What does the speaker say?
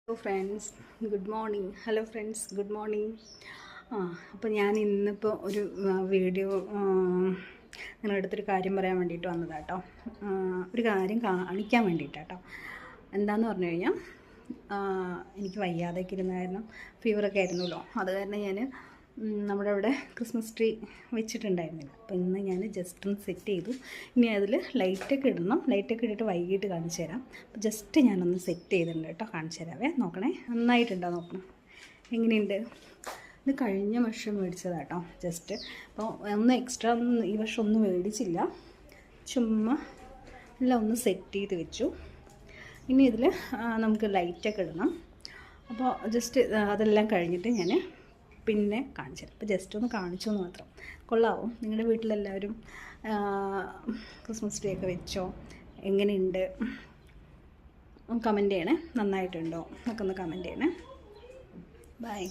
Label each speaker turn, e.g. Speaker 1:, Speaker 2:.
Speaker 1: Hello friends, good morning. Hello friends, good morning. അപ്പോൾ ഞാൻ ഇന്നിപ്പോൾ ഒരു വീഡിയോ നിങ്ങളുടെ അടുത്തൊരു കാര്യം പറയാൻ വേണ്ടിയിട്ട് വന്നതാണ് കേട്ടോ. ഒരു കാര്യം കാണിക്കാൻ വേണ്ടിയിട്ടാട്ടോ. എന്താണെന്ന് പറഞ്ഞു കഴിഞ്ഞാൽ എനിക്ക് വയ്യാതൊക്കെ ഇരുന്ന കാരണം ഫീവറൊക്കെ ആയിരുന്നല്ലോ. അത് കാരണം ഞാൻ നമ്മുടെ അവിടെ ക്രിസ്മസ് ട്രീ വെച്ചിട്ടുണ്ടായിരുന്നില്ല. അപ്പോൾ ഇന്ന് ഞാൻ ജസ്റ്റ് ഒന്ന് സെറ്റ് ചെയ്തു. ഇനി അതിൽ ലൈറ്റൊക്കെ ഇടണം. ലൈറ്റൊക്കെ ഇട്ടിട്ട് വൈകിട്ട് കാണിച്ചു തരാം. അപ്പോൾ ജസ്റ്റ് ഞാനൊന്ന് സെറ്റ് ചെയ്തിട്ടുണ്ട് കേട്ടോ. കാണിച്ചു തരാവേ. നോക്കണേ, നന്നായിട്ടുണ്ടോ നോക്കണം. എങ്ങനെയുണ്ട്? ഇത് കഴിഞ്ഞ വർഷം മേടിച്ചതാണ് കേട്ടോ. ജസ്റ്റ് അപ്പോൾ ഒന്ന് എക്സ്ട്രാ ഒന്നും ഈ വർഷം ഒന്നും മേടിച്ചില്ല. ചുമ്മാ എല്ലാം ഒന്ന് സെറ്റ് ചെയ്ത് വെച്ചു. ഇനി ഇതിൽ നമുക്ക് ലൈറ്റൊക്കെ ഇടണം. അപ്പോൾ ജസ്റ്റ് അതെല്ലാം കഴിഞ്ഞിട്ട് ഞാൻ പിന്നെ കാണിച്ചു തരാം. അപ്പോൾ ജസ്റ്റ് ഒന്ന് കാണിച്ചു എന്ന് മാത്രം. കൊള്ളാവോ? നിങ്ങളുടെ വീട്ടിലെല്ലാവരും ക്രിസ്മസ് ട്രീ ഒക്കെ വെച്ചോ? എങ്ങനെയുണ്ട്? കമൻറ്റ് ചെയ്യണേ. നന്നായിട്ടുണ്ടോ എന്നൊക്കെ ഒന്ന് കമൻറ്റ് ചെയ്യണേ. ബൈ.